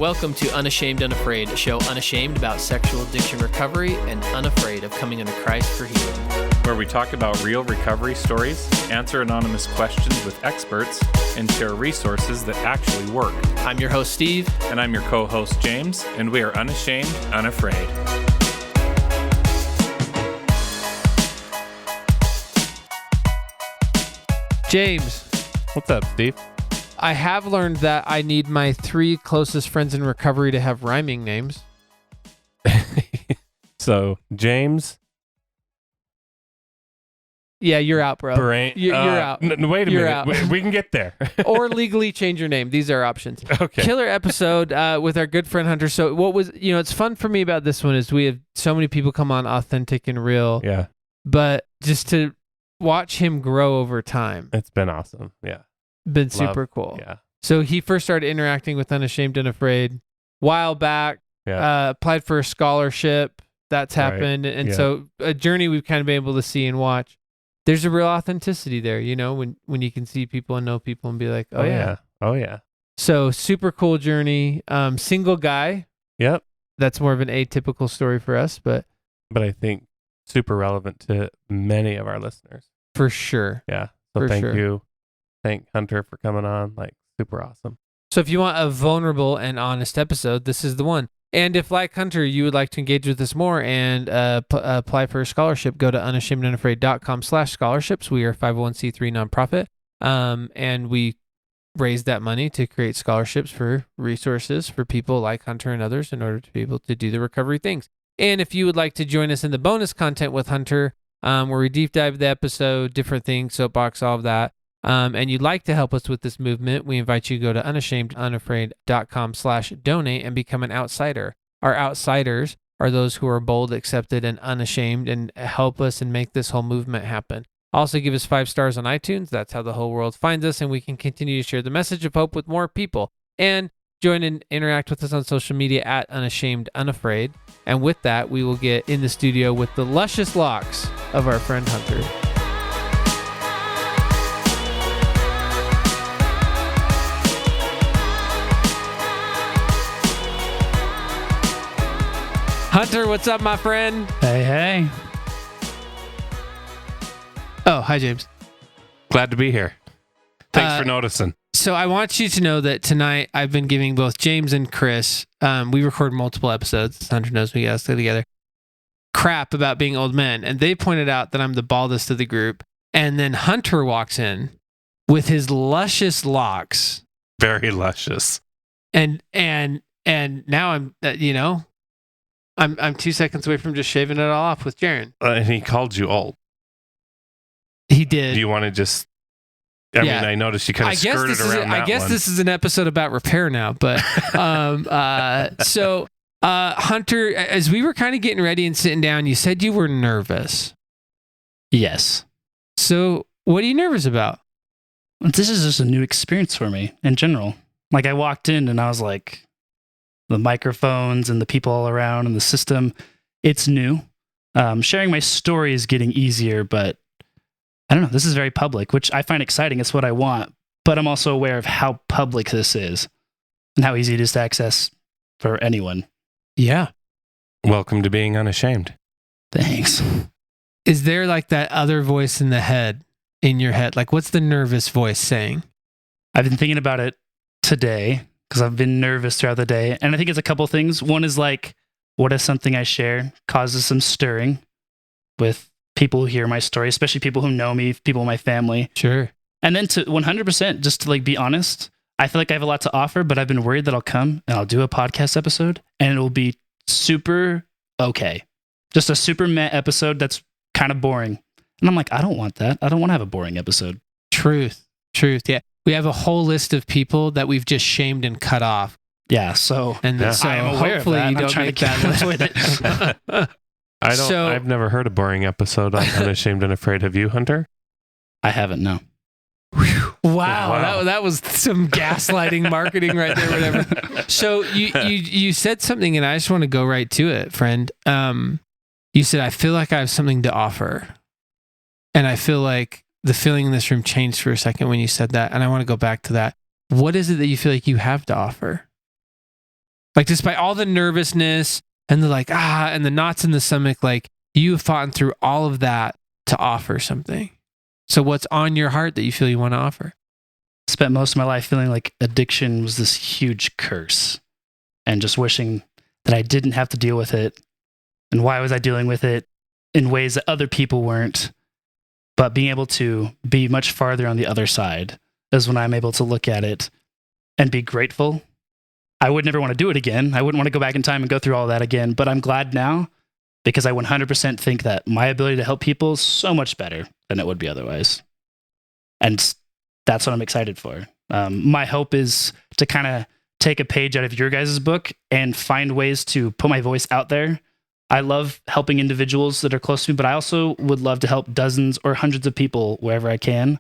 Welcome to Unashamed, Unafraid, a show unashamed about sexual addiction recovery and unafraid of coming under Christ for healing. Where we talk about real recovery stories, answer anonymous questions with experts, and share resources that actually work. I'm your host, Steve. And I'm your co-host, James, and we are unashamed, unafraid. James. What's up, Steve? I have learned that I need my 3 closest friends in recovery to have rhyming names. So, James. Yeah, you're out, bro. You're out. Wait a You're minute. out. We can get there. Or legally change your name. These are options. Okay. Killer episode with our good friend Hunter. So what was, it's fun for me about this one is we have so many people come on authentic and real. Yeah. But just to watch him grow over time. It's been awesome. Yeah. Been super cool. Yeah. So he first started interacting with Unashamed and Afraid a while back. Yeah. Applied for a scholarship. That's happened. Right. And Yeah. so a journey we've kind of been able to see and watch. There's a real authenticity there, when you can see people and know people and be like, oh yeah. Oh, yeah. So super cool journey. Single guy. Yep. That's more of an atypical story for us, but I think super relevant to many of our listeners. for sure. Yeah. So For thank sure. you. Thank Hunter for coming on. Super awesome. So if you want a vulnerable and honest episode, this is the one. And if, like Hunter, you would like to engage with us more and apply for a scholarship, go to unashamedunafraid.com/scholarships. We are a 501c3 nonprofit, and we raise that money to create scholarships for resources for people like Hunter and others in order to be able to do the recovery things. And if you would like to join us in the bonus content with Hunter, where we deep dive the episode, different things, soapbox, all of that, and you'd like to help us with this movement, we invite you to go to unashamedunafraid.com/donate and become an outsider. Our outsiders are those who are bold, accepted, and unashamed and help us and make this whole movement happen. Also give us 5 stars on iTunes. That's how the whole world finds us, and we can continue to share the message of hope with more people. And join and interact with us on social media at unashamedunafraid. And with that, we will get in the studio with the luscious locks of our friend Hunter. Hunter, what's up, my friend? Hey. Oh, hi, James. Glad to be here. Thanks for noticing. So I want you to know that tonight I've been giving both James and Chris, we record multiple episodes, Hunter knows we got to stay together, crap about being old men. And they pointed out that I'm the baldest of the group. And then Hunter walks in with his luscious locks. Very luscious. And now I'm 2 seconds away from just shaving it all off with Jaron. And he called you old. He did. Do you want to just... I mean, I noticed you kind of skirted around that I guess one. this is an episode about repair now, but so Hunter, as we were kind of getting ready and sitting down, you said you were nervous. Yes. So what are you nervous about? This is just a new experience for me in general. I walked in and I was like, the microphones and the people all around and the system, it's new. Sharing my story is getting easier, but I don't know. This is very public, which I find exciting. It's what I want, but I'm also aware of how public this is and how easy it is to access for anyone. Yeah. Welcome to being unashamed. Thanks. Is there that other voice in your head? What's the nervous voice saying? I've been thinking about it today because I've been nervous throughout the day. And I think it's a couple things. One is what if something I share causes some stirring with people who hear my story, especially people who know me, people in my family. Sure. And then to 100%, just to be honest, I feel like I have a lot to offer, but I've been worried that I'll come and I'll do a podcast episode and it'll be super okay. Just a super meh episode that's kind of boring. And I'm like, I don't want that. I don't want to have a boring episode. Truth. Yeah. We have a whole list of people that we've just shamed and cut off. Yeah. So, and so I'm aware hopefully of that. you don't trying make to that avoid it. I've never heard a boring episode on Unashamed and Afraid. Have you, Hunter? I haven't, no. Wow. That was some gaslighting marketing right there, whatever. So you said something, and I just want to go right to it, friend. You said, I feel like I have something to offer. And I feel like the feeling in this room changed for a second when you said that. And I want to go back to that. What is it that you feel like you have to offer? Like, despite all the nervousness and the and the knots in the stomach, like, you have fought through all of that to offer something. So what's on your heart that you feel you want to offer? Spent most of my life feeling like addiction was this huge curse and just wishing that I didn't have to deal with it. And why was I dealing with it in ways that other people weren't? But being able to be much farther on the other side is when I'm able to look at it and be grateful. I would never want to do it again. I wouldn't want to go back in time and go through all that again. But I'm glad now because I 100% think that my ability to help people is so much better than it would be otherwise. And that's what I'm excited for. My hope is to kind of take a page out of your guys' book and find ways to put my voice out there. I love helping individuals that are close to me, but I also would love to help dozens or hundreds of people wherever I can.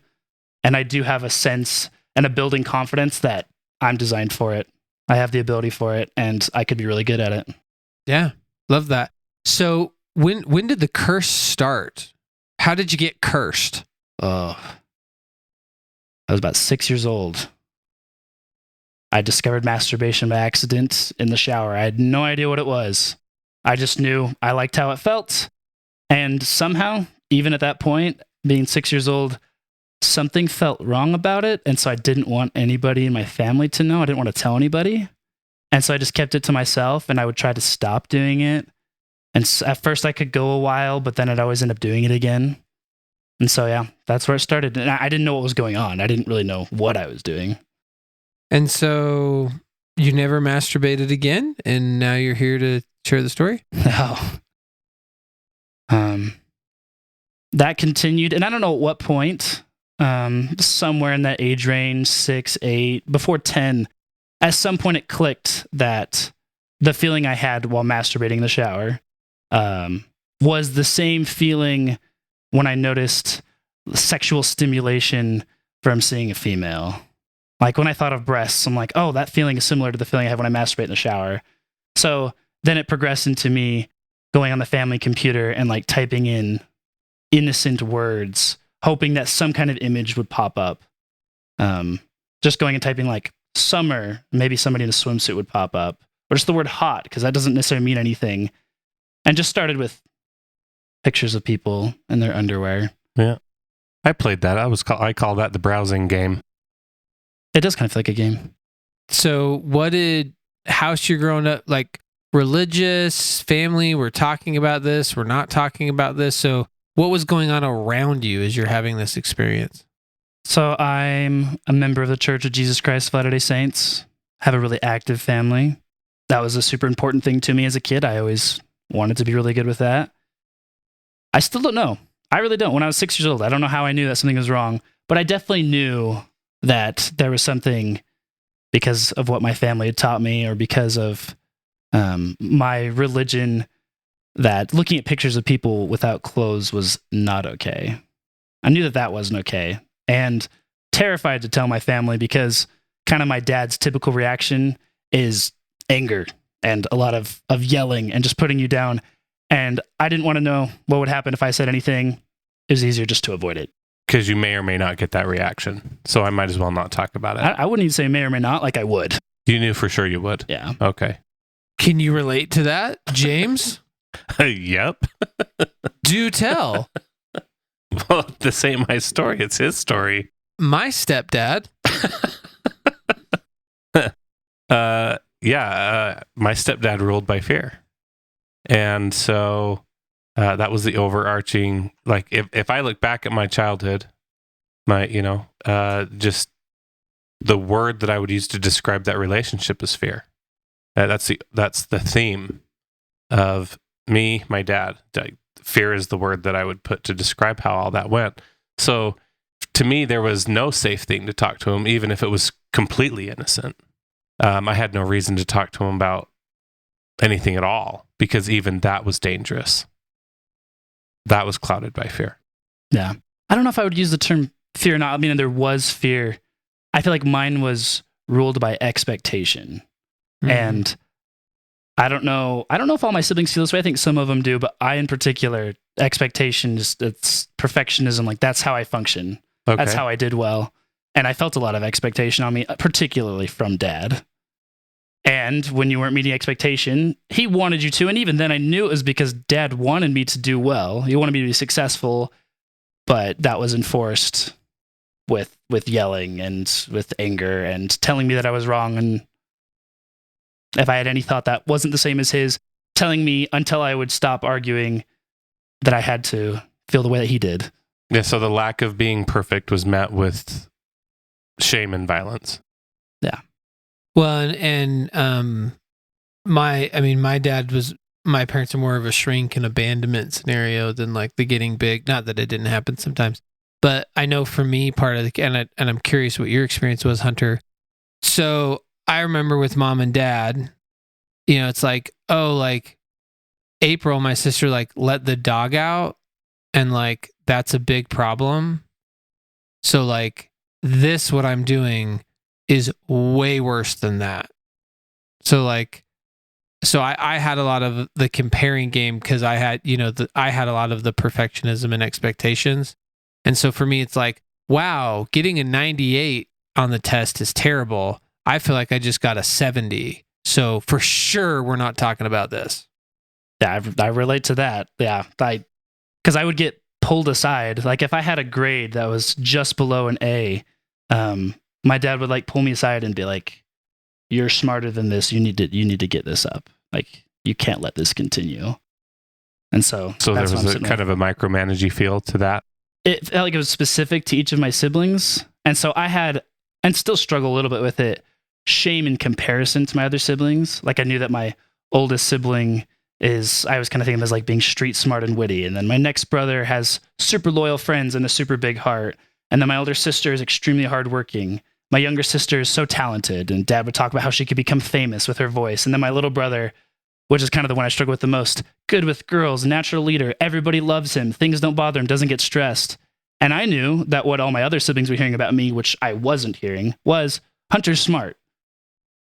And I do have a sense and a building confidence that I'm designed for it. I have the ability for it, and I could be really good at it. Yeah, love that. So when did the curse start? How did you get cursed? Oh, I was about 6 years old. I discovered masturbation by accident in the shower. I had no idea what it was. I just knew I liked how it felt. And somehow, even at that point, being 6 years old, something felt wrong about it. And so I didn't want anybody in my family to know. I didn't want to tell anybody. And so I just kept it to myself, and I would try to stop doing it. And at first I could go a while, but then I'd always end up doing it again. And so, yeah, that's where it started. And I didn't know what was going on. I didn't really know what I was doing. And so you never masturbated again, and now you're here to share the story? No. That continued, and I don't know at what point, somewhere in that age range, 6, 8, before 10, at some point it clicked that the feeling I had while masturbating in the shower was the same feeling when I noticed sexual stimulation from seeing a female. Like when I thought of breasts, I'm like, oh, that feeling is similar to the feeling I have when I masturbate in the shower. So then it progressed into me going on the family computer and like typing in innocent words, hoping that some kind of image would pop up. Just going and typing like summer, maybe somebody in a swimsuit would pop up, or just the word hot, because that doesn't necessarily mean anything. And just started with pictures of people in their underwear. Yeah. I played that. I call that the browsing game. It does kind of feel like a game. So how's you growing up? Like religious, family, we're talking about this, we're not talking about this. So what was going on around you as you're having this experience? So I'm a member of the Church of Jesus Christ of Latter-day Saints. Have a really active family. That was a super important thing to me as a kid. I always wanted to be really good with that. I still don't know. I really don't. When I was 6 years old, I don't know how I knew that something was wrong, but I definitely knew that there was something because of what my family had taught me or because of my religion, that looking at pictures of people without clothes was not okay. I knew that wasn't okay, and terrified to tell my family because kind of my dad's typical reaction is anger and a lot of yelling and just putting you down. And I didn't want to know what would happen if I said anything. It was easier just to avoid it. Because you may or may not get that reaction. So I might as well not talk about it. I wouldn't even say may or may not, like I would. You knew for sure you would? Yeah. Okay. Can you relate to that, James? Yep. Do tell. Well, this ain't my story. It's his story. My stepdad. My stepdad ruled by fear. And so that was the overarching, like, if I look back at my childhood, just the word that I would use to describe that relationship is fear. That's the theme of me, my dad. Fear is the word that I would put to describe how all that went. So to me, there was no safe thing to talk to him, even if it was completely innocent. I had no reason to talk to him about anything at all, because even that was dangerous. That was clouded by fear. Yeah. I don't know if I would use the term fear or not. I mean, there was fear. I feel like mine was ruled by expectation. Mm-hmm. And I don't know if all my siblings feel this way. I think some of them do, but I in particular, expectations, it's perfectionism. Like that's how I function. Okay. That's how I did well. And I felt a lot of expectation on me, particularly from dad. And when you weren't meeting expectation, he wanted you to. And even then, I knew it was because dad wanted me to do well. He wanted me to be successful, but that was enforced with yelling and with anger and telling me that I was wrong. And if I had any thought that wasn't the same as his, telling me until I would stop arguing that I had to feel the way that he did. Yeah, so the lack of being perfect was met with shame and violence. Yeah. Well, my dad was, my parents are more of a shrink and abandonment scenario than like the getting big. Not that it didn't happen sometimes, but I know for me, part of the, and I'm curious what your experience was, Hunter. So I remember with mom and dad, it's like, oh, like April, my sister, like let the dog out, and like that's a big problem. So like this, what I'm doing is way worse than that. So I had a lot of the comparing game because I had, I had a lot of the perfectionism and expectations. And so for me, it's like, wow, getting a 98 on the test is terrible. I feel like I just got a 70. So for sure, we're not talking about this. Yeah, I relate to that. Yeah, because I would get pulled aside. Like if I had a grade that was just below an A, my dad would like pull me aside and be like, "You're smarter than this. You need to get this up. Like you can't let this continue." And so there was a kind of a micromanagey feel to that. It felt like it was specific to each of my siblings, and so I had, and still struggle a little bit with it, shame in comparison to my other siblings. Like I knew that my oldest sibling I was kind of thinking of him as like being street smart and witty. And then my next brother has super loyal friends and a super big heart. And then my older sister is extremely hardworking. My younger sister is so talented, and dad would talk about how she could become famous with her voice. And then my little brother, which is kind of the one I struggle with the most, good with girls, natural leader, everybody loves him, things don't bother him, doesn't get stressed. And I knew that what all my other siblings were hearing about me, which I wasn't hearing, was Hunter's smart.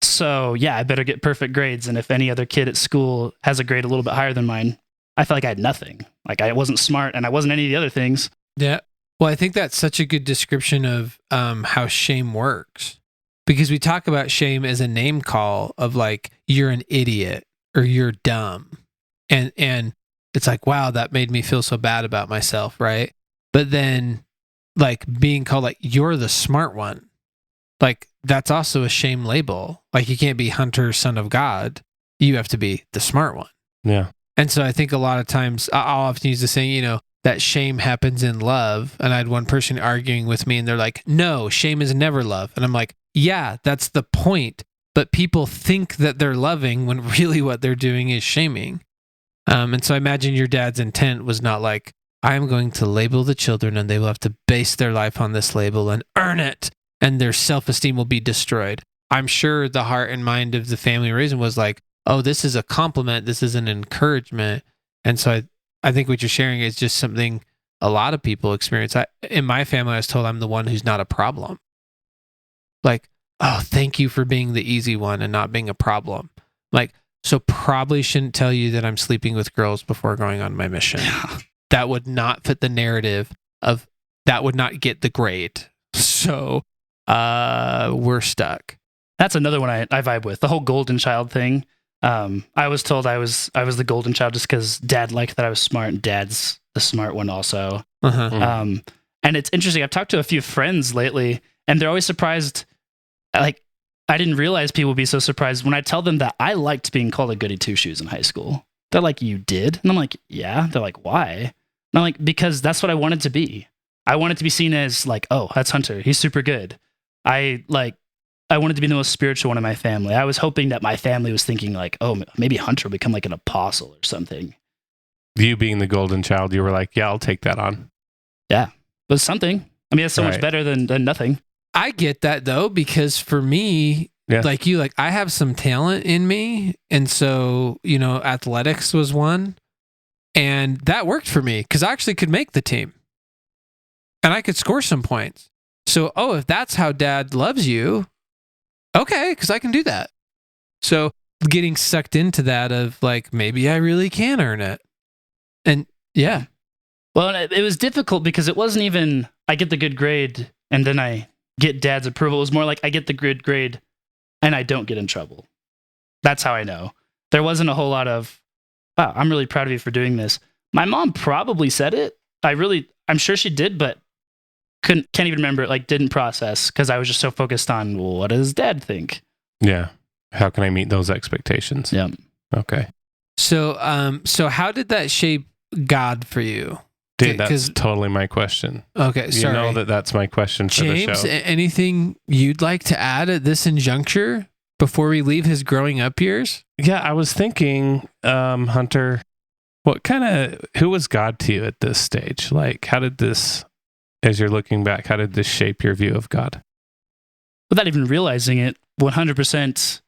So yeah, I better get perfect grades. And if any other kid at school has a grade a little bit higher than mine, I felt like I had nothing. Like I wasn't smart and I wasn't any of the other things. Yeah. Well, I think that's such a good description of how shame works, because we talk about shame as a name call of like, you're an idiot or you're dumb. And it's like, wow, that made me feel so bad about myself. Right. But then like being called like, you're the smart one. Like that's also a shame label. Like you can't be Hunter, son of God. You have to be the smart one. Yeah. And so I think a lot of times I'll often use the saying, that shame happens in love. And I had one person arguing with me and they're like, no, shame is never love. And I'm like, yeah, that's the point. But people think that they're loving when really what they're doing is shaming. And so I imagine your dad's intent was not like, I'm going to label the children and they will have to base their life on this label and earn it, and their self-esteem will be destroyed. I'm sure the heart and mind of the family reason was like, oh, this is a compliment. This is an encouragement. And so I think what you're sharing is just something a lot of people experience. In my family, I was told I'm the one who's not a problem. Like, oh, thank you for being the easy one and not being a problem. Like, so probably shouldn't tell you that I'm sleeping with girls before going on my mission. That would not fit the narrative of, that would not get the grade. So we're stuck. That's another one I vibe with, the whole golden child thing. I was told I was the golden child just because dad liked that I was smart, and dad's the smart one also. Uh-huh. And it's interesting. I've talked to a few friends lately, and they're always surprised. Like, I didn't realize people would be so surprised when I tell them that I liked being called a goody two shoes in high school. They're like, you did? And I'm like, yeah. They're like, why? And I'm like, because that's what I wanted to be. I wanted to be seen as like, oh, that's Hunter. He's super good. I wanted to be the most spiritual one in my family. I was hoping that my family was thinking like, oh, maybe Hunter will become like an apostle or something. You being the golden child, you were like, yeah, I'll take that on. Yeah, but something. I mean, that's so much better than nothing. I get that though, because for me, like you, like I have some talent in me. And so, athletics was one. And that worked for me because I actually could make the team. And I could score some points. So, if that's how dad loves you, okay, because I can do that. So getting sucked into that of like, maybe I really can earn it. And yeah. Well, it was difficult because it wasn't even, I get the good grade and then I get dad's approval. It was more like I get the good grade and I don't get in trouble. That's how I know. There wasn't a whole lot of, wow, I'm really proud of you for doing this. My mom probably said it. I'm sure she did, but can't even remember it, like didn't process because I was just so focused on, well, what does dad think? Yeah. How can I meet those expectations? Yeah. Okay. So how did that shape God for you? Dude, that's totally my question. Okay, sorry. You know that's my question for the James, show. anything you'd like to add at this injuncture before we leave his growing up years? Yeah, I was thinking, Hunter, who was God to you at this stage? Like, how did this, as you're looking back, how did this shape your view of God? Without even realizing it, 100%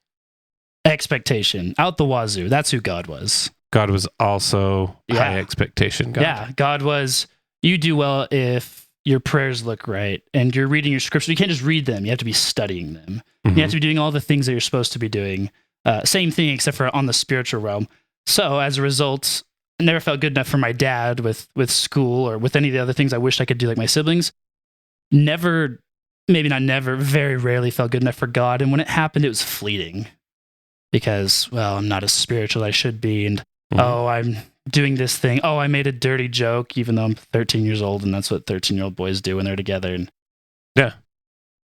expectation out the wazoo. That's who God was. God was also Yeah. high expectation God. Yeah, God was, you do well if your prayers look right and you're reading your scripture. You can't just read them. You have to be studying them. Mhm. You have to be doing all the things that you're supposed to be doing. Same thing, except for on the spiritual realm. So as a result, I never felt good enough for my dad with school or with any of the other things I wished I could do like my siblings. Never, maybe not never, very rarely felt good enough for God. And when it happened, it was fleeting because, well, I'm not as spiritual as I should be. And oh, I'm doing this thing. Oh, I made a dirty joke, even though I'm 13 years old, and that's what 13-year-old boys do when they're together. And Yeah.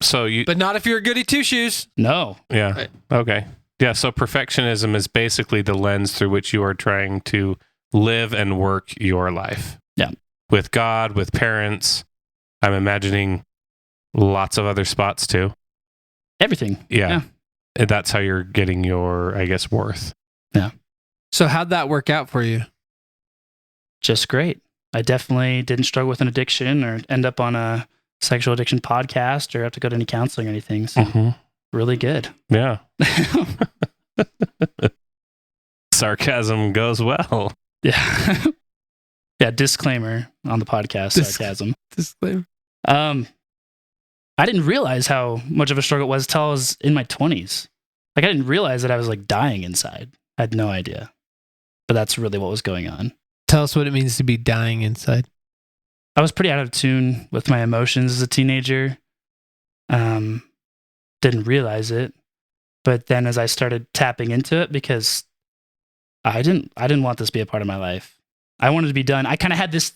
So But not if you're a goody two shoes. no, yeah. Right. Okay. Yeah. So perfectionism is basically the lens through which you are trying to live and work your life. Yeah. With God, with parents. I'm imagining lots of other spots too. everything. Yeah. And that's how you're getting your, I guess, worth. So how'd that work out for you? Just great. I definitely didn't struggle with an addiction or end up on a sexual addiction podcast or have to go to any counseling or anything. So really good. Yeah. Sarcasm goes well. Yeah. Yeah. Disclaimer on the podcast, sarcasm. Disclaimer. I didn't realize how much of a struggle it was till I was in my 20s. Like I didn't realize that I was like dying inside. I had no idea. But that's really what was going on. Tell us what it means to be dying inside. I was pretty out of tune with my emotions as a teenager. Didn't realize it. But then as I started tapping into it, because I didn't want this to be a part of my life. I wanted to be done. I kind of had this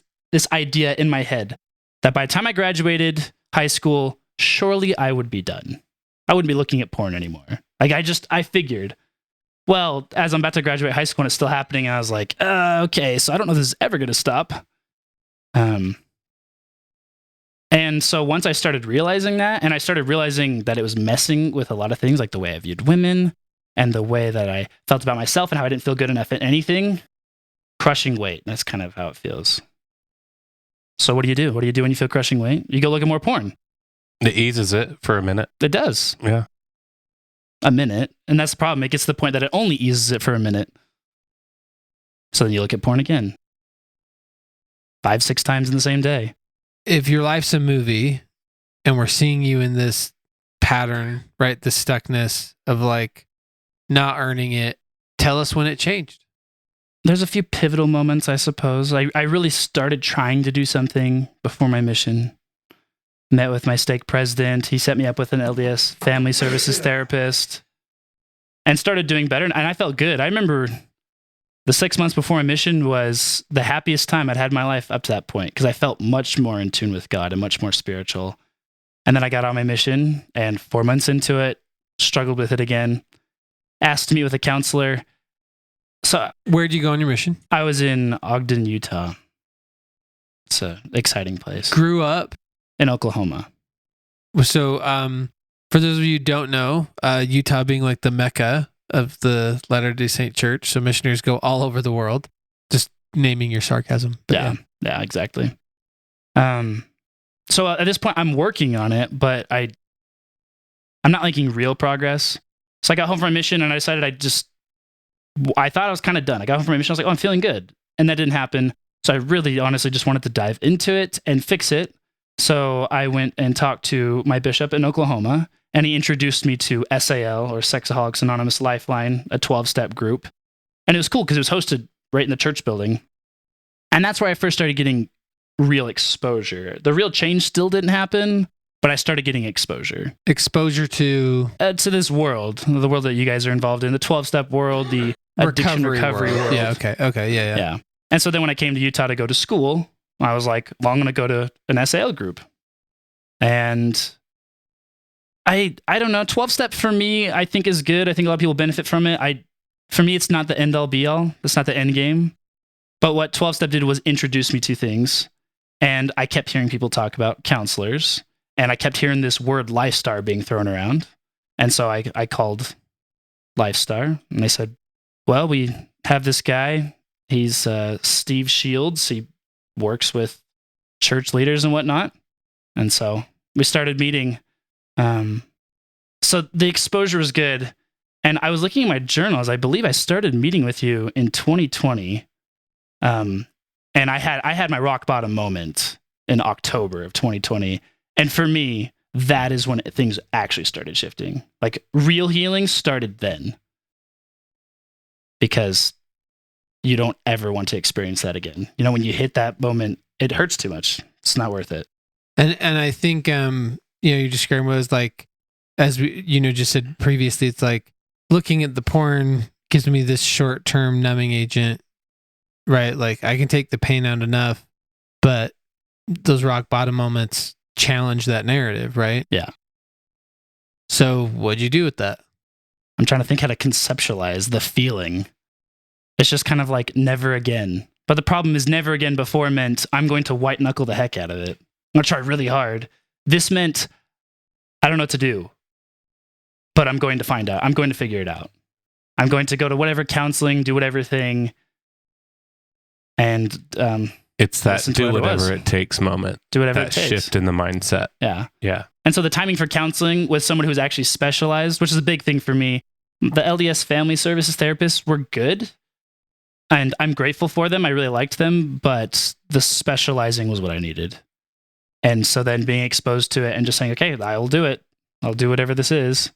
idea in my head that by the time I graduated high school, surely I would be done. I wouldn't be looking at porn anymore. Like I figured, well, as I'm about to graduate high school and it's still happening, I was like, okay, so I don't know if this is ever going to stop. And so once I started realizing that, and I started realizing that it was messing with a lot of things, like the way I viewed women and the way that I felt about myself and how I didn't feel good enough at anything, crushing weight. That's kind of how it feels. So what do you do? What do you do when you feel crushing weight? You go look at more porn. It eases it for a minute. It does. Yeah. A minute. And that's the problem. It gets to the point that it only eases it for a minute. So then you look at porn again. 5-6 times in the same day. If your life's a movie and we're seeing you in this pattern, right? The stuckness of like not earning it, tell us when it changed. There's a few pivotal moments, I suppose. I really started trying to do something before my mission. Met with my stake president. He set me up with an LDS family services therapist and started doing better. And I felt good. I remember the 6 months before my mission was the happiest time I'd had in my life up to that point because I felt much more in tune with God and much more spiritual. And then I got on my mission and 4 months into it, struggled with it again, asked to meet with a counselor. So Where'd you go on your mission? I was in Ogden, Utah. It's an exciting place. Grew up. In Oklahoma. So, for those of you who don't know, Utah being like the Mecca of the Latter-day Saint Church, so missionaries go all over the world. Just naming your sarcasm. But yeah, exactly. So at this point, I'm working on it, but I'm not making real progress. So I got home from my mission and I decided I thought I was kind of done. I got home from my mission. I was like, oh, I'm feeling good. And that didn't happen. So I really honestly just wanted to dive into it and fix it. So I went and talked to my bishop in Oklahoma, and he introduced me to SAL, or Sexaholics Anonymous Lifeline, a 12-step group. And it was cool because it was hosted right in the church building. And that's where I first started getting real exposure. The real change still didn't happen, but I started getting Exposure to this world, the world that you guys are involved in, the 12-step world, the addiction recovery world. Yeah, okay, yeah. And so then when I came to Utah to go to school, I was like, well, I'm going to go to an SAL group. And I don't know, 12-step for me, I think is good. I think a lot of people benefit from it. For me, it's not the end all be all. It's not the end game. But what 12-step did was introduce me to things. And I kept hearing people talk about counselors. And I kept hearing this word Lifestar being thrown around. And so I called Lifestar. And they said, well, we have this guy. He's Steve Shields. He works with church leaders and whatnot. And so we started meeting. So the exposure was good. And I was looking at my journals. I believe I started meeting with you in 2020. And I had my rock bottom moment in October of 2020. And for me, that is when things actually started shifting. Like real healing started then. Because you don't ever want to experience that again. You know, when you hit that moment, it hurts too much. It's not worth it. And I think you described was like, as we just said previously, it's like looking at the porn gives me this short-term numbing agent, right? Like I can take the pain out enough, but those rock bottom moments challenge that narrative, right? Yeah. So what'd you do with that? I'm trying to think how to conceptualize the feeling. It's just kind of like never again. But the problem is never again before meant I'm going to white knuckle the heck out of it. I'm going to try really hard. This meant I don't know what to do, but I'm going to find out. I'm going to figure it out. I'm going to go to whatever counseling, do whatever thing. And it's that do whatever it takes moment. Do whatever it takes. That shift in the mindset. Yeah. Yeah. And so the timing for counseling with someone who's actually specialized, which is a big thing for me. The LDS family services therapists were good. And I'm grateful for them. I really liked them, but the specializing was what I needed. And so then being exposed to it and just saying, okay, I'll do it. I'll do whatever this is.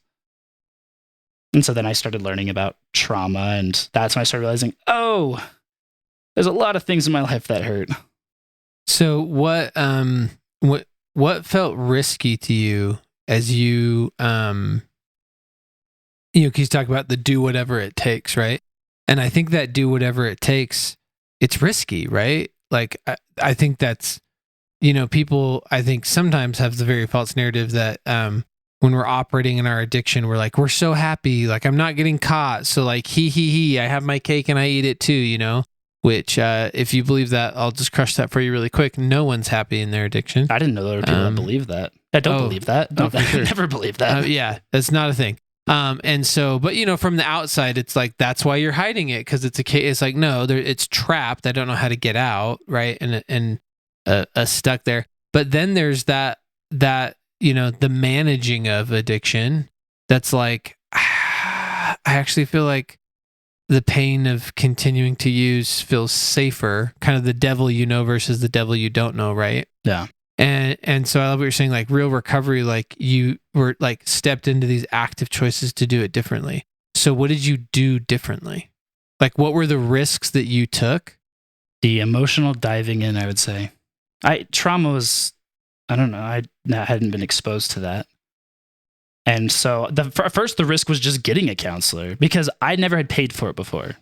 And so then I started learning about trauma, and that's when I started realizing, oh, there's a lot of things in my life that hurt. So what felt risky to you as you because you talk about the do whatever it takes, right? And I think that do whatever it takes, it's risky, right? Like I think that's, people I think sometimes have the very false narrative that when we're operating in our addiction, we're like, we're so happy, like I'm not getting caught, so like he, I have my cake and I eat it too, which if you believe that, I'll just crush that for you really quick. No one's happy in their addiction. I didn't know there were people that believe that. I don't believe that. No, for sure. Never believe that. Yeah, that's not a thing. And so, but from the outside, it's like, that's why you're hiding it. Cause it's like, no, it's trapped. I don't know how to get out. Right. And stuck there. But then there's that, the managing of addiction. That's like, I actually feel like the pain of continuing to use feels safer, kind of the devil versus the devil you don't know. Right. Yeah. And so I love what you're saying, like real recovery, like you were like stepped into these active choices to do it differently. So what did you do differently? Like what were the risks that you took? The emotional diving in, I would say. Trauma was, I don't know, I hadn't been exposed to that. And so first the risk was just getting a counselor because I never had paid for it before.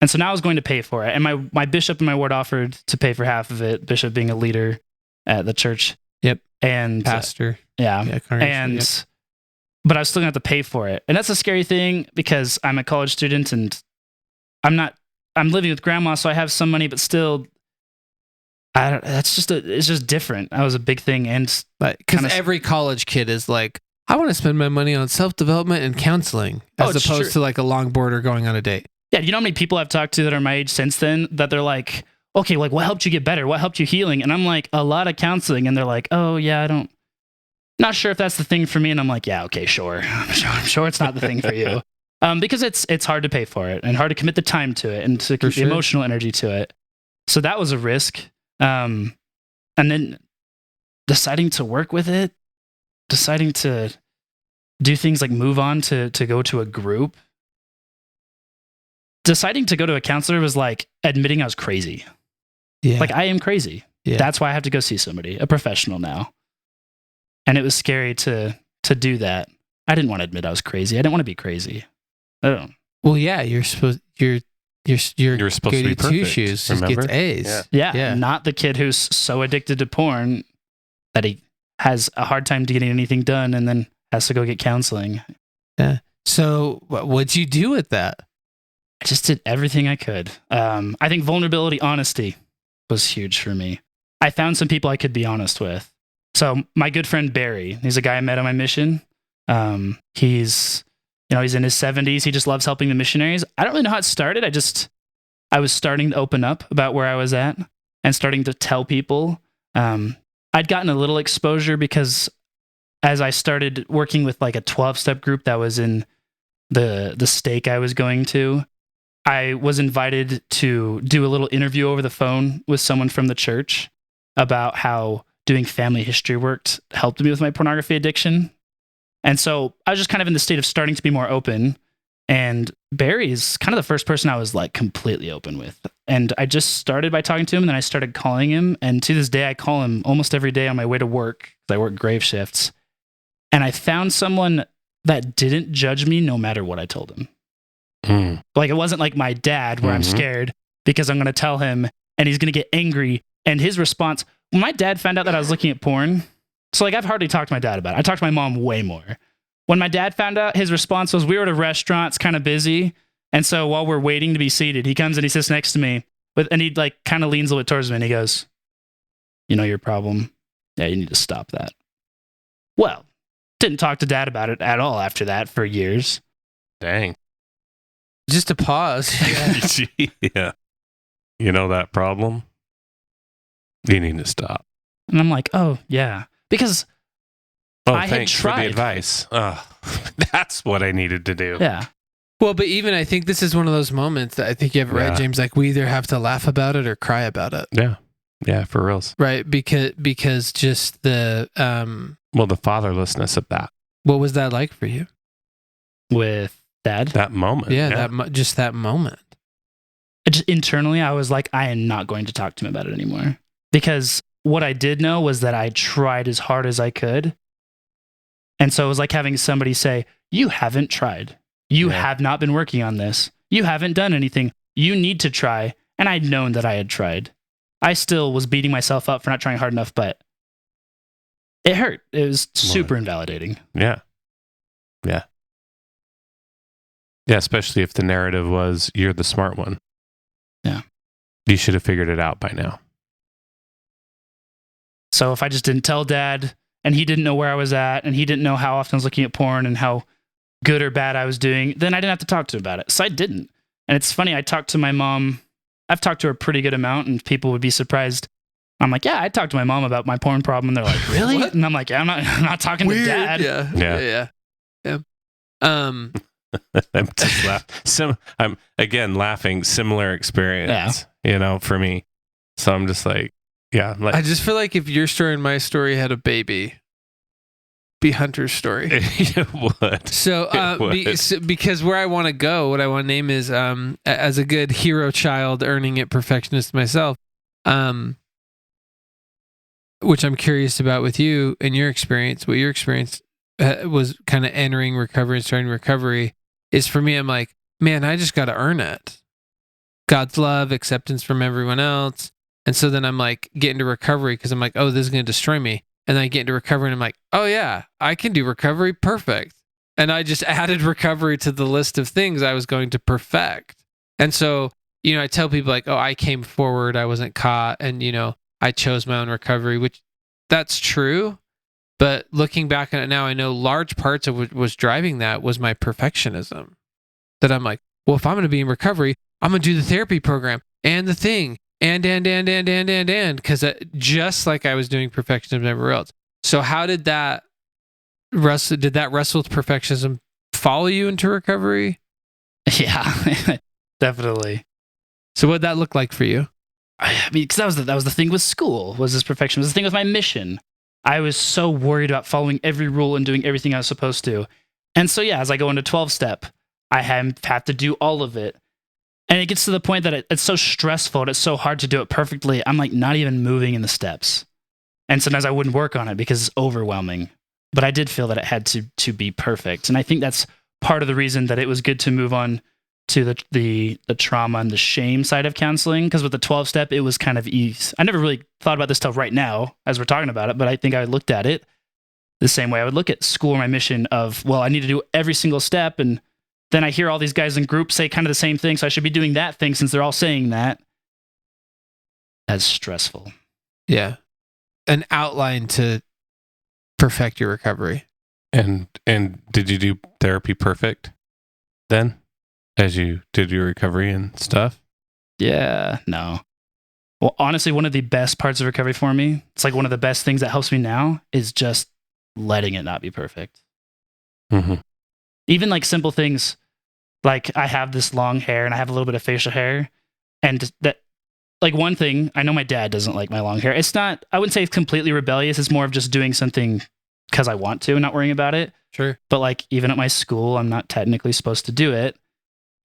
And so now I was going to pay for it. And my bishop in my ward offered to pay for half of it, bishop being a leader at the church. Yep. And pastor. Yeah. But I was still gonna have to pay for it. And that's a scary thing because I'm a college student and I'm living with grandma, so I have some money, but still it's just different. That was a big thing. And because every college kid is like, I want to spend my money on self-development and counseling as opposed to like a longboard or going on a date. Yeah. You know how many people I've talked to that are my age since then that they're like, okay, like what helped you get better? What helped you healing? And I'm like, a lot of counseling. And they're like, oh yeah, not sure if that's the thing for me. And I'm like, yeah, okay, sure. I'm sure it's not the thing for you. Because it's hard to pay for it and hard to commit the time to it and to commit the emotional energy to it. So that was a risk. And then deciding to work with it, deciding to do things like move on to go to a group. Deciding to go to a counselor was like admitting I was crazy. Yeah. Like I am crazy. Yeah. That's why I have to go see somebody, a professional now. And it was scary to do that. I didn't want to admit I was crazy. I didn't want to be crazy. I don't. Well, yeah, you're supposed you're supposed to be perfect, two shoes just remember? gets A's. Yeah. Yeah, not the kid who's so addicted to porn that he has a hard time getting anything done and then has to go get counseling. So what'd you do with that? I just did everything I could. I think vulnerability, honesty was huge for me. I found some people I could be honest with. So my good friend Barry, he's a guy I met on my mission. He's in his 70s. He just loves helping the missionaries. I don't really know how it started. I was starting to open up about where I was at and starting to tell people. I'd gotten a little exposure because as I started working with like a 12-step group that was in the stake I was going to, I was invited to do a little interview over the phone with someone from the church about how doing family history work helped me with my pornography addiction. And so I was just kind of in the state of starting to be more open. And Barry is kind of the first person I was like completely open with. And I just started by talking to him, and then I started calling him. And to this day, I call him almost every day on my way to work, because I work grave shifts. And I found someone that didn't judge me no matter what I told him. Like, it wasn't like my dad where I'm scared because I'm going to tell him and he's going to get angry. And his response, when my dad found out that I was looking at porn, so like I've hardly talked to my dad about it. I talked to my mom way more. When my dad found out, his response was, we were at a restaurant, it's kind of busy. And so while we're waiting to be seated, he comes and he sits next to me and he like kind of leans a little bit towards me and he goes, you know your problem? Yeah, you need to stop that. Well, didn't talk to dad about it at all after that for years. Dang. Just a pause. Yeah. You know that problem? You need to stop. And I'm like, oh, yeah. Because I had thanks for the tried. advice. That's what I needed to do. Yeah. Well, but even I think this is one of those moments that I think you have it right, Yeah. James. Like, we either have to laugh about it or cry about it. Yeah. Yeah, for reals. Right. Because just the, Well, the fatherlessness of that. what was that like for you? With dad. That moment. Yeah. Just that moment. Just internally, I was like, I am not going to talk to him about it anymore. Because what I did know was that I tried as hard as I could. And so it was like having somebody say, you haven't tried. You have not been working on this. You haven't done anything. You need to try. And I'd known that I had tried. I still was beating myself up for not trying hard enough, but it hurt. It was super invalidating. Yeah. Yeah. Yeah, especially if the narrative was, you're the smart one. Yeah. You should have figured it out by now. So if I just didn't tell dad and he didn't know where I was at and he didn't know how often I was looking at porn and how good or bad I was doing, then I didn't have to talk to him about it. So I didn't. And it's funny, I talked to my mom. I've talked to her a pretty good amount and people would be surprised. I'm like, yeah, I talked to my mom about my porn problem. And they're like, really? What? And I'm like, yeah, I'm not talking to dad. Yeah. I'm just I'm again laughing. Similar experience, for me. So I'm just like, yeah. Like, I just feel like if your story and my story had a baby, be Hunter's story. it would. So, because where I want to go, what I want to name is, as a good hero child, earning it perfectionist myself, which I'm curious about with you and your experience, what your experience was kind of entering recovery and starting recovery is for me, I'm like, man, I just got to earn it. God's love, acceptance from everyone else. And so then I'm like, get into recovery because I'm like, oh, this is going to destroy me. And then I get into recovery and I'm like, oh yeah, I can do recovery perfect. And I just added recovery to the list of things I was going to perfect. And so, I tell people like, oh, I came forward, I wasn't caught. And, I chose my own recovery, which that's true. But looking back on it now, I know large parts of what was driving that was my perfectionism. That I'm like, well, if I'm going to be in recovery, I'm going to do the therapy program and the thing and, because just like I was doing perfectionism everywhere else. So how did that wrestle with perfectionism follow you into recovery? Yeah, definitely. So what'd that look like for you? I mean, because that was the thing with school, was this perfection. It was the thing with my mission. I was so worried about following every rule and doing everything I was supposed to. And so, yeah, as I go into 12-step, I have to do all of it. And it gets to the point that it's so stressful and it's so hard to do it perfectly. I'm like not even moving in the steps. And sometimes I wouldn't work on it because it's overwhelming. But I did feel that it had to be perfect. And I think that's part of the reason that it was good to move on to the trauma and the shame side of counseling. Because with the 12-step, it was kind of easy. I never really thought about this stuff right now as we're talking about it, but I think I looked at it the same way I would look at school or my mission of, well, I need to do every single step. And then I hear all these guys in groups say kind of the same thing. So I should be doing that thing since they're all saying that. That's stressful. Yeah. An outline to perfect your recovery. And did you do therapy perfect then as you did your recovery and stuff? Yeah, no. Well, honestly, one of the best parts of recovery for me, it's like one of the best things that helps me now is just letting it not be perfect. Mm-hmm. Even like simple things, like I have this long hair and I have a little bit of facial hair. And that, like one thing, I know my dad doesn't like my long hair. It's not, I wouldn't say it's completely rebellious. It's more of just doing something because I want to and not worrying about it. Sure. But like even at my school, I'm not technically supposed to do it.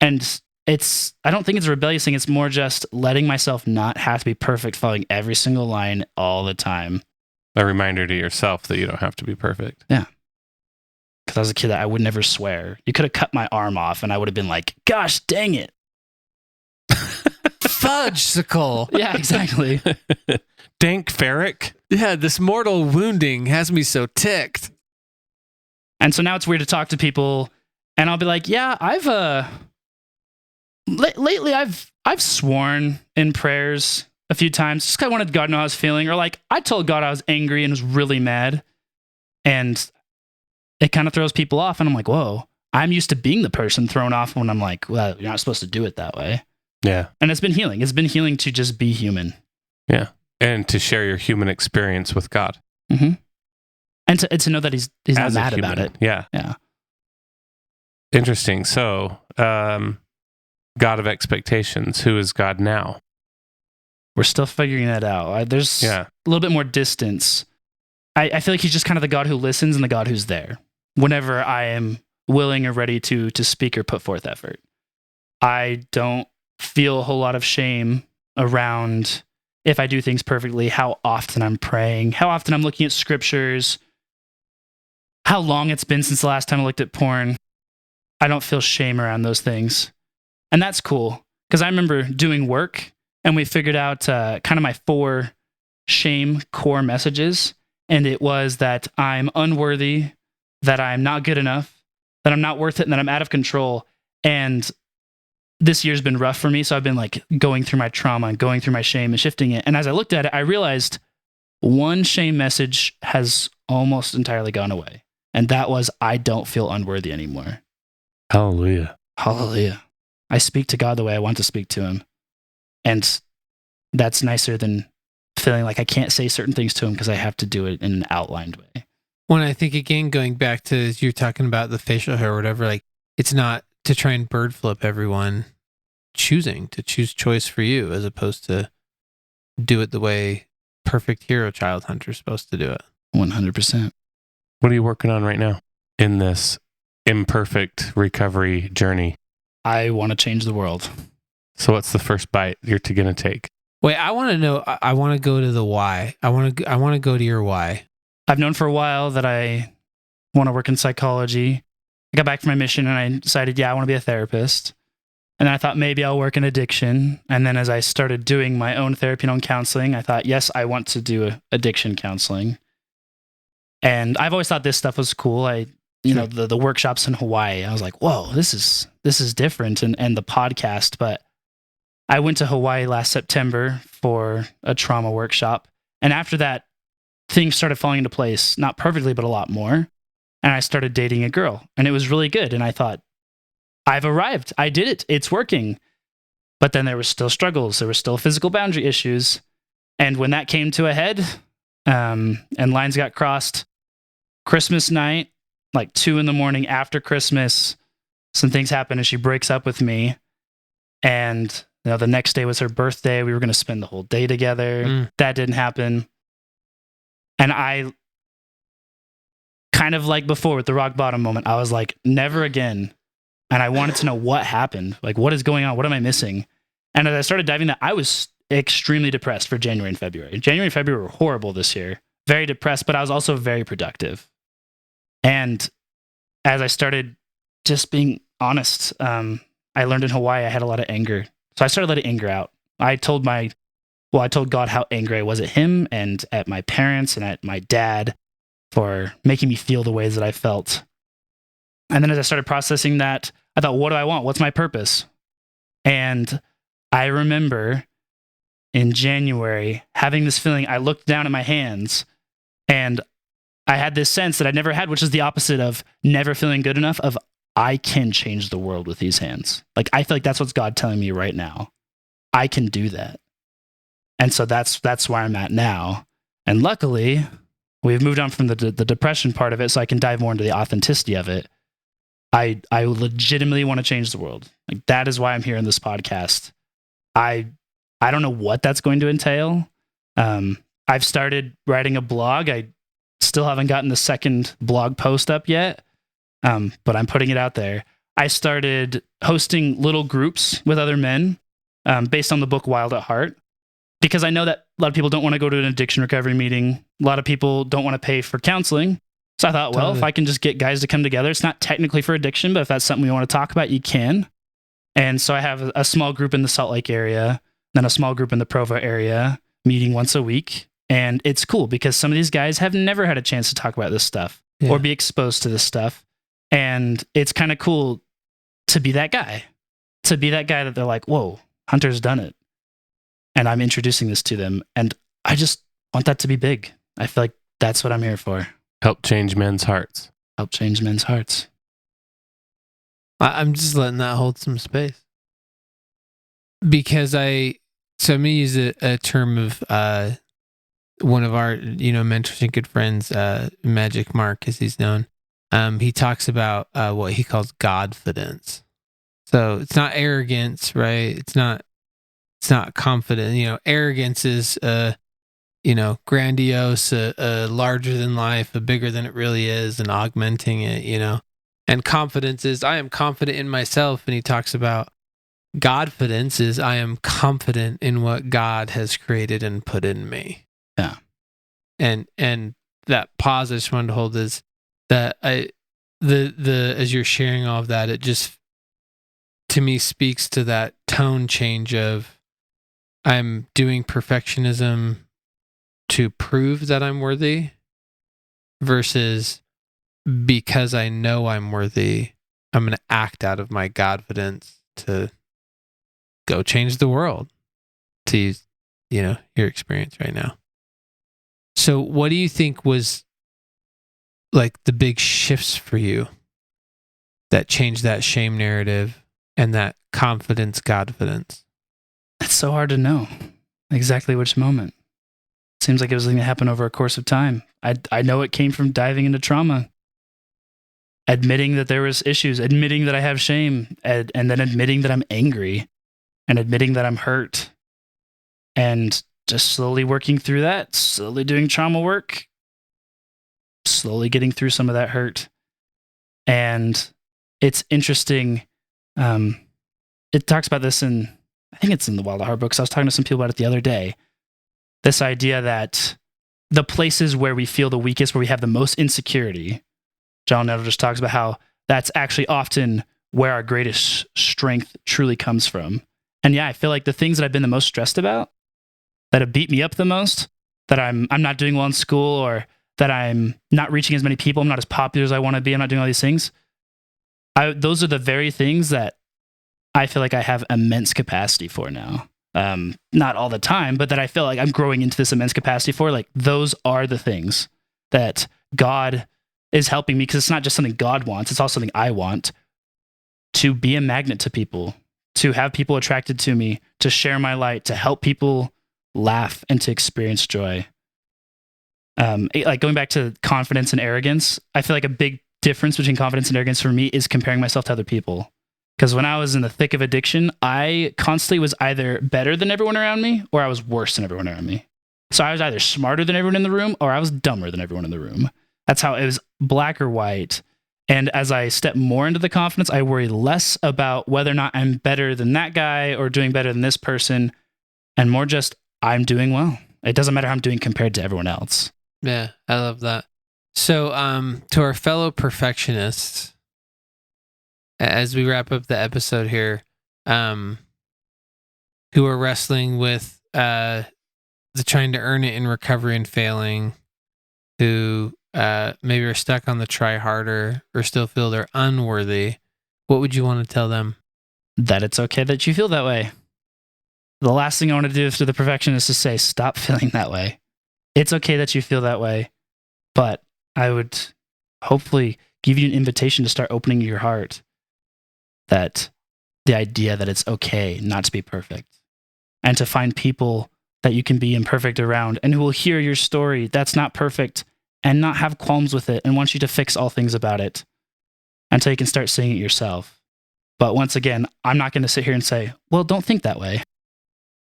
And I don't think it's a rebellious thing. It's more just letting myself not have to be perfect, following every single line all the time. A reminder to yourself that you don't have to be perfect. Yeah. Because I was a kid that I would never swear. You could have cut my arm off and I would have been like, gosh, dang it. Fudge-sicle. Yeah, exactly. Dank Ferrick. Yeah, this mortal wounding has me so ticked. And so now it's weird to talk to people and I'll be like, yeah, lately I've sworn in prayers a few times. Just 'cause I wanted God to know how I was feeling. Or like I told God I was angry and was really mad. And it kind of throws people off. And I'm like, whoa, I'm used to being the person thrown off when I'm like, well, you're not supposed to do it that way. Yeah. And it's been healing. It's been healing to just be human. Yeah. And to share your human experience with God. Mm-hmm. And to know that he's not As a mad human. about it. Yeah. Yeah. Interesting. So, God of expectations, who is God now? We're still figuring that out. There's a little bit more distance. I feel like he's just kind of the God who listens and the God who's there whenever I am willing or ready to speak or put forth effort. I don't feel a whole lot of shame around if I do things perfectly, how often I'm praying, how often I'm looking at scriptures, how long it's been since the last time I looked at porn. I don't feel shame around those things. And that's cool because I remember doing work and we figured out kind of my 4 shame core messages. And it was that I'm unworthy, that I'm not good enough, that I'm not worth it, and that I'm out of control. And this year's been rough for me. So I've been like going through my trauma and going through my shame and shifting it. And as I looked at it, I realized one shame message has almost entirely gone away. And that was, I don't feel unworthy anymore. Hallelujah. Hallelujah. I speak to God the way I want to speak to him. And that's nicer than feeling like I can't say certain things to him because I have to do it in an outlined way. When I think again, going back to you're talking about the facial hair or whatever, like it's not to try and bird flip everyone choosing to choose choice for you as opposed to do it the way perfect hero child hunter is supposed to do it. 100%. What are you working on right now in this imperfect recovery journey? I want to change the world. So what's the first bite you're going to take? Wait, I want to know. I want to go to the why. I want to go to your why. I've known for a while that I want to work in psychology. I got back from my mission and I decided, I want to be a therapist. And then I thought maybe I'll work in addiction. And then as I started doing my own therapy and own counseling, I thought, yes, I want to do addiction counseling. And I've always thought this stuff was cool. The workshops in Hawaii, I was like, whoa, this is different. And the podcast, but I went to Hawaii last September for a trauma workshop. And after that, things started falling into place, not perfectly, but a lot more. And I started dating a girl and it was really good. And I thought, I've arrived. I did it. It's working. But then there were still struggles. There were still physical boundary issues. And when that came to a head and lines got crossed, Christmas night, like 2 a.m. after Christmas, some things happened and she breaks up with me. And the next day was her birthday. We were going to spend the whole day together. That didn't happen. And I kind of like before with the rock bottom moment, I was like, never again. And I wanted to know what happened. Like, what is going on? What am I missing? And as I started diving that, I was extremely depressed for January and February. January and February were horrible this year. very depressed, but I was also very productive. And as I started just being honest, I learned in Hawaii I had a lot of anger. So I started letting anger out. I told God how angry I was at him and at my parents and at my dad for making me feel the ways that I felt. And then as I started processing that, I thought, what do I want? What's my purpose? And I remember in January having this feeling. I looked down at my hands and I had this sense that I'd never had, which is the opposite of never feeling good enough, of I can change the world with these hands. Like, I feel like that's what's God telling me right now. I can do that. And so that's where I'm at now. And luckily, we've moved on from the depression part of it, so I can dive more into the authenticity of it. I legitimately want to change the world. Like, that is why I'm here in this podcast. I don't know what that's going to entail. I've started writing a blog. I still haven't gotten the second blog post up yet, but I'm putting it out there. I started hosting little groups with other men based on the book Wild at Heart, because I know that a lot of people don't want to go to an addiction recovery meeting. A lot of people don't want to pay for counseling. So I thought, well, if I can just get guys to come together, it's not technically for addiction, but if that's something we want to talk about, you can. And so I have a small group in the Salt Lake area, then a small group in the Provo area, meeting once a week. And it's cool because some of these guys have never had a chance to talk about this stuff or be exposed to this stuff. And it's kind of cool to be that guy, that they're like, whoa, Hunter's done it. And I'm introducing this to them. And I just want that to be big. I feel like that's what I'm here for. Help change men's hearts. Help change men's hearts. I'm just letting that hold some space. Because so I'm going to use a term of one of our, mentors and good friends, Magic Mark, as he's known. He talks about what he calls Godfidence. So it's not arrogance, right? It's not confident. Arrogance is, grandiose, larger than life, bigger than it really is, and augmenting it, And confidence is, I am confident in myself. And he talks about Godfidence is, I am confident in what God has created and put in me. Yeah. And that pause I just wanted to hold is that as you're sharing all of that, it just, to me, speaks to that tone change of I'm doing perfectionism to prove that I'm worthy versus because I know I'm worthy, I'm going to act out of my Godfidence to go change the world, to use, your experience right now. So what do you think was like the big shifts for you that changed that shame narrative and that confidence, Godfidence? It's so hard to know exactly which moment. It seems like it was going to happen over a course of time. I know it came from diving into trauma, admitting that there was issues, admitting that I have shame, and then admitting that I'm angry and admitting that I'm hurt, and just slowly working through that, slowly doing trauma work, slowly getting through some of that hurt. And it's interesting. It talks about this I think it's in the Wild at Heart books. I was talking to some people about it the other day. This idea that the places where we feel the weakest, where we have the most insecurity, John Nettle just talks about how that's actually often where our greatest strength truly comes from. And yeah, I feel like the things that I've been the most stressed about, that have beat me up the most, that I'm not doing well in school, or that I'm not reaching as many people, I'm not as popular as I want to be, I'm not doing all these things. Those are the very things that I feel like I have immense capacity for now. Not all the time, but that I feel like I'm growing into this immense capacity for. Like, those are the things that God is helping me, because it's not just something God wants, it's also something I want, to be a magnet to people, to have people attracted to me, to share my light, to help people laugh and to experience joy. Like, going back to confidence and arrogance, I feel like a big difference between confidence and arrogance for me is comparing myself to other people. Because when I was in the thick of addiction, I constantly was either better than everyone around me or I was worse than everyone around me. So I was either smarter than everyone in the room or I was dumber than everyone in the room. That's how it was, black or white. And as I step more into the confidence, I worry less about whether or not I'm better than that guy or doing better than this person, and more just, I'm doing well. It doesn't matter how I'm doing compared to everyone else. Yeah, I love that. So, to our fellow perfectionists, as we wrap up the episode here, who are wrestling with the trying to earn it in recovery and failing, who maybe are stuck on the try harder or still feel they're unworthy, what would you want to tell them? That it's okay that you feel that way. The last thing I want to do to the perfectionist is say, stop feeling that way. It's okay that you feel that way, but I would hopefully give you an invitation to start opening your heart, that the idea that it's okay not to be perfect, and to find people that you can be imperfect around and who will hear your story that's not perfect and not have qualms with it and want you to fix all things about it until you can start seeing it yourself. But once again, I'm not going to sit here and say, well, don't think that way.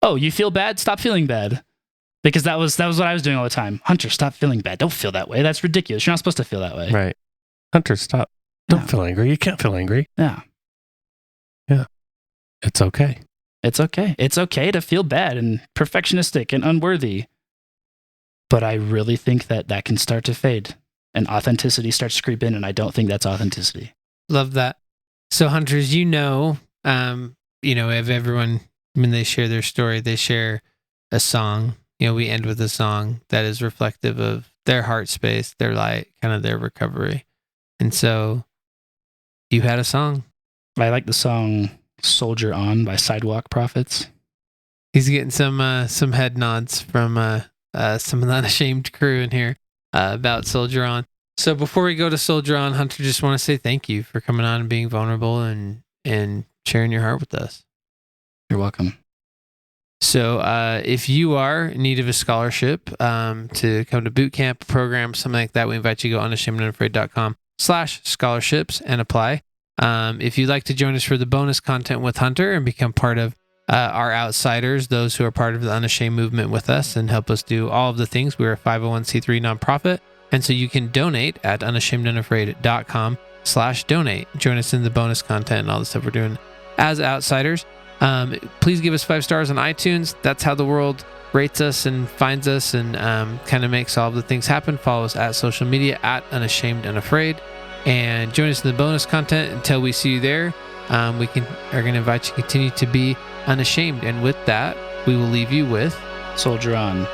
Oh, you feel bad? Stop feeling bad. Because that was what I was doing all the time. Hunter, stop feeling bad. Don't feel that way. That's ridiculous. You're not supposed to feel that way. Right. Hunter, stop. Don't feel angry. You can't feel angry. Yeah. Yeah. It's okay. It's okay. It's okay to feel bad and perfectionistic and unworthy. But I really think that can start to fade and authenticity starts to creep in, and I don't think that's authenticity. Love that. So, hunters, if everyone, when they share their story, they share a song. We end with a song that is reflective of their heart space, their light, kind of their recovery. And so you had a song. I like the song Soldier On by Sidewalk Prophets. He's getting some head nods from some of the Unashamed crew in here about Soldier On. So before we go to Soldier On, Hunter, just want to say thank you for coming on and being vulnerable and sharing your heart with us. You're welcome. So if you are in need of a scholarship to come to boot camp program, something like that, we invite you to go unashamedandunafraid.com/scholarships and apply. If you'd like to join us for the bonus content with Hunter and become part of our outsiders, those who are part of the Unashamed movement with us and help us do all of the things, we're a 501c3 nonprofit. And so you can donate at unashamedandunafraid.com/donate. Join us in the bonus content and all the stuff we're doing as outsiders. Please give us 5 stars on iTunes. That's how the world rates us and finds us and kind of makes all of the things happen. Follow us at social media at unashamedandafraid, and join us in the bonus content. Until we see you there, are going to invite you to continue to be unashamed. And with that, we will leave you with Soldier On.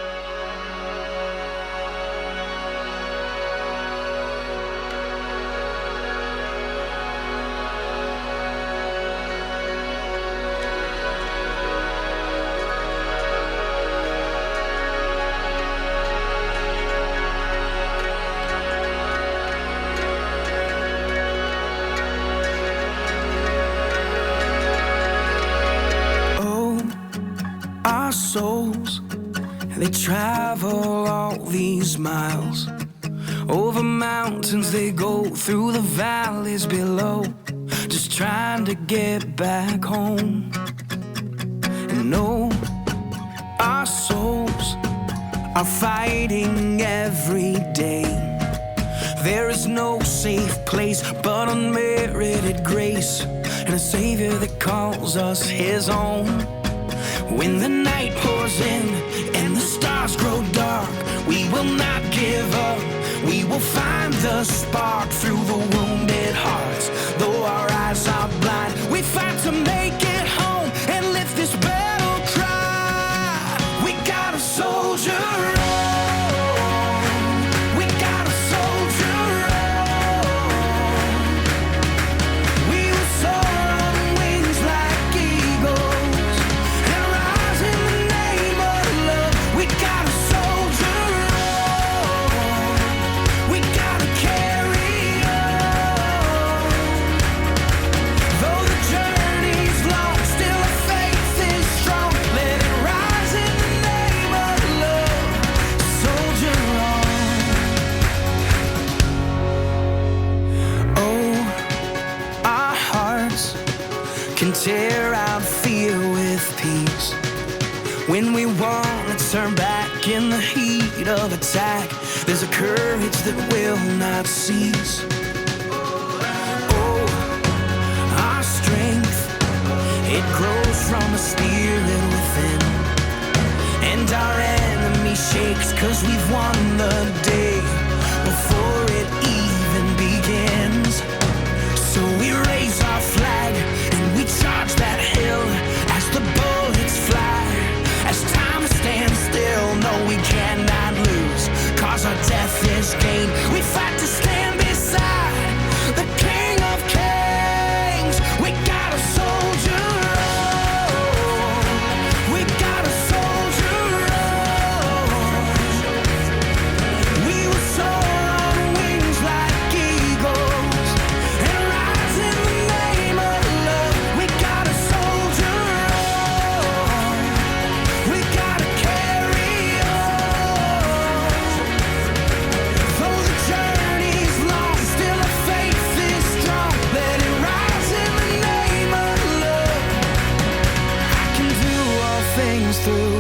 Our souls, they travel all these miles. Over mountains they go, through the valleys below, just trying to get back home. And no, our souls are fighting every day. There is no safe place but unmerited grace, and a Savior that calls us his own. When the night pours in and the stars grow dark, we will not give up. We will find the spark through the wounded hearts. Though our eyes are blind, we fight to make it home and lift this battle cry. We got a soldier on. We got a soldier on. We will soar on wings like eagles and rise in the name of love. We got a soldier on. We gotta carry on. Though the journey's long, still our faith is strong. Let it rise in the name of love. Soldier on. Oh, our hearts can tear out fear with peace. When we want to turn back in the heat of attack, there's a courage that will not cease. Oh, our strength, it grows from the spirit within, and our enemies shake breaks, 'cause we've won the day before it even begins. So we raise our flag and we charge that hill as the bullets fly, as time stands still. No, we cannot lose, 'cause our death is gain. We fight to stand beside the King of Kings. We got a soldier on. We got a soldier on. We will soar on wings like eagles and rise in the name of love. We got a soldier on. We gotta carry on. Though the journey's long, still our faith is strong. Let it rise in the name of love. I can do all things through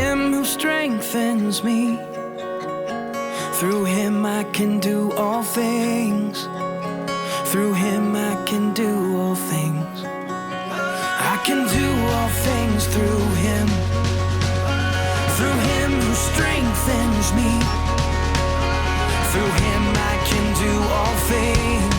him who strengthens me. Through him I can do all things. Through him I can do all things. I can do all things through him. Through him who strengthens me. Through him I can do all things.